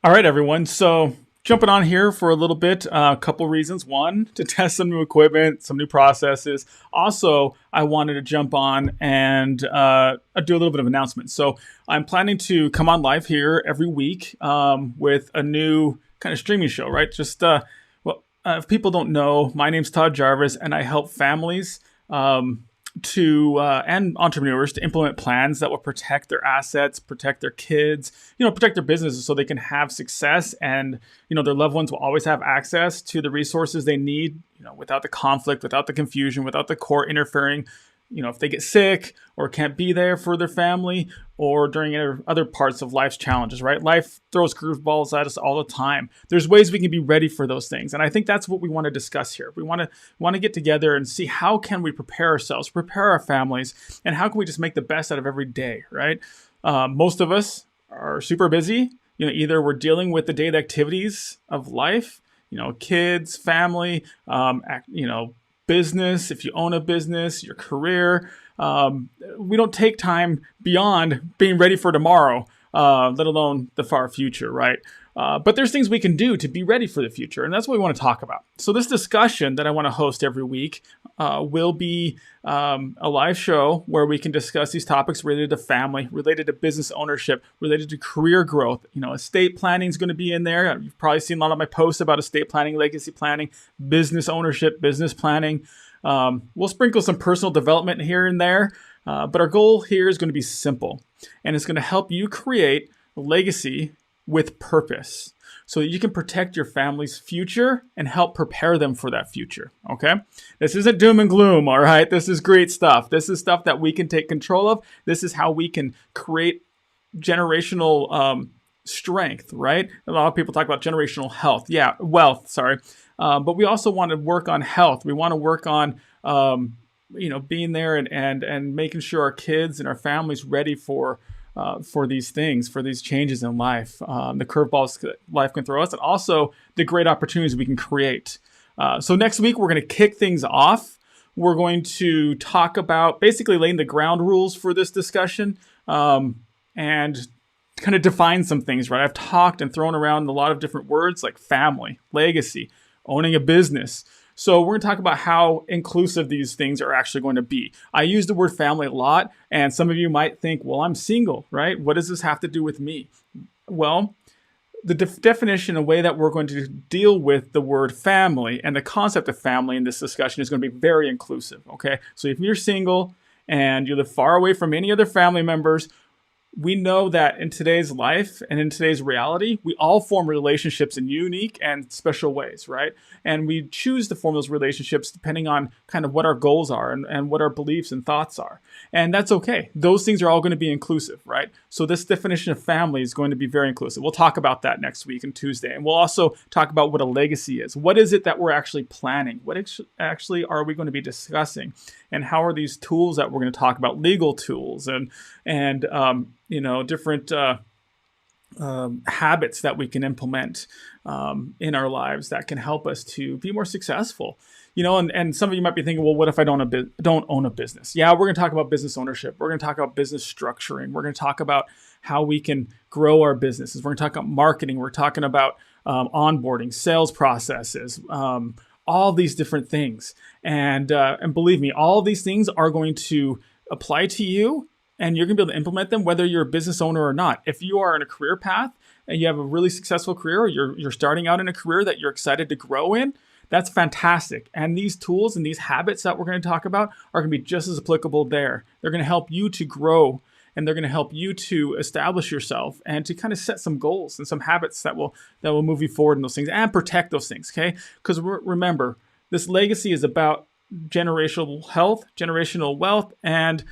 All right, everyone. So jumping on here for a little bit, a couple reasons. One, to test some new equipment, some new processes. Also, I wanted to jump on and do a little bit of announcement. So I'm planning to come on live here every week with a new kind of streaming show, right? If people don't know, my name's Todd Jarvis, and I help families to and entrepreneurs to implement plans that will protect their assets, protect their kids, protect their businesses so they can have success, and their loved ones will always have access to the resources they need, without the conflict, without the confusion, without the court interfering. If they get sick or can't be there for their family or during other parts of life's challenges, right? Life throws curveballs at us all the time. There's ways we can be ready for those things. And I think that's what we want to discuss here. We want to get together and see how can we prepare ourselves, prepare our families, and how can we just make the best out of every day, right? Most of us are super busy. Either we're dealing with the daily activities of life, kids, family, business, if you own a business, your career. We don't take time beyond being ready for tomorrow, let alone the far future, right? But there's things we can do to be ready for the future, and that's what we want to talk about. So this discussion that I want to host every week will be a live show where we can discuss these topics related to family, related to business ownership, related to career growth. Estate planning is going to be in there. You've probably seen a lot of my posts about estate planning, legacy planning, business ownership, business planning. We'll sprinkle some personal development here and there, but our goal here is going to be simple, and it's going to help you create a legacy with purpose so that you can protect your family's future and help prepare them for that future. Okay. This isn't doom and gloom. All right. This is great stuff. This is stuff that we can take control of. This is how we can create generational strength, right? A lot of people talk about generational wealth, sorry. But we also want to work on health. We want to work on, being there and making sure our kids and our families ready for these things, for these changes in life, the curveballs life can throw us, and also the great opportunities we can create. So next week, we're going to kick things off. We're going to talk about basically laying the ground rules for this discussion and kind of define some things, right? I've talked and thrown around a lot of different words like family, legacy, owning a business. So we're going to talk about how inclusive these things are actually going to be. I use the word family a lot, and some of you might think, well, I'm single, right? What does this have to do with me? Well, the definition, the way that we're going to deal with the word family and the concept of family in this discussion is going to be very inclusive, okay? So if you're single and you live far away from any other family members, we know that in today's life and in today's reality, we all form relationships in unique and special ways, right? And we choose to form those relationships depending on kind of what our goals are and what our beliefs and thoughts are. And that's okay. Those things are all going to be inclusive, right? So this definition of family is going to be very inclusive. We'll talk about that next week and Tuesday. And we'll also talk about what a legacy is. What is it that we're actually planning? What actually are we going to be discussing? And how are these tools that we're going to talk about, legal tools and different habits that we can implement in our lives that can help us to be more successful. And some of you might be thinking, well, what if I don't own a business? Yeah, we're going to talk about business ownership. We're going to talk about business structuring. We're going to talk about how we can grow our businesses. We're going to talk about marketing. We're talking about onboarding, sales processes, all these different things. And believe me, all of these things are going to apply to you, and you're going to be able to implement them whether you're a business owner or not. If you are in a career path and you have a really successful career, or you're starting out in a career that you're excited to grow in, that's fantastic. And these tools and these habits that we're going to talk about are going to be just as applicable there. They're going to help you to grow, and they're going to help you to establish yourself and to kind of set some goals and some habits that will move you forward in those things and protect those things, okay? Because remember, this legacy is about generational health, generational wealth, and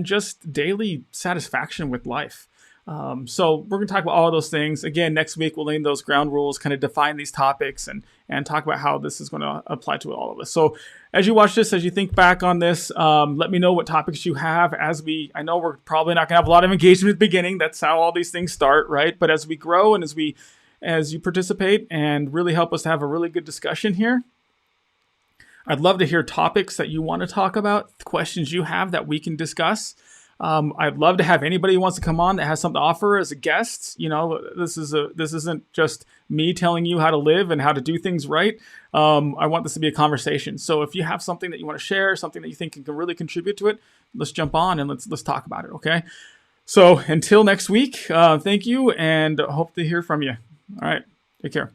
just daily satisfaction with life. So we're going to talk about all of those things. Again, next week we'll lay those ground rules, kind of define these topics, and talk about how this is going to apply to all of us. So as you watch this, as you think back on this, let me know what topics you have. I know we're probably not going to have a lot of engagement at the beginning. That's how all these things start, right? But as we grow and as you participate and really help us to have a really good discussion here, I'd love to hear topics that you want to talk about, questions you have that we can discuss. I'd love to have anybody who wants to come on that has something to offer as a guest. This isn't just me telling you how to live and how to do things right. I want this to be a conversation. So if you have something that you want to share, something that you think can really contribute to it, let's jump on and let's talk about it. Okay. So until next week, thank you and hope to hear from you. All right. Take care.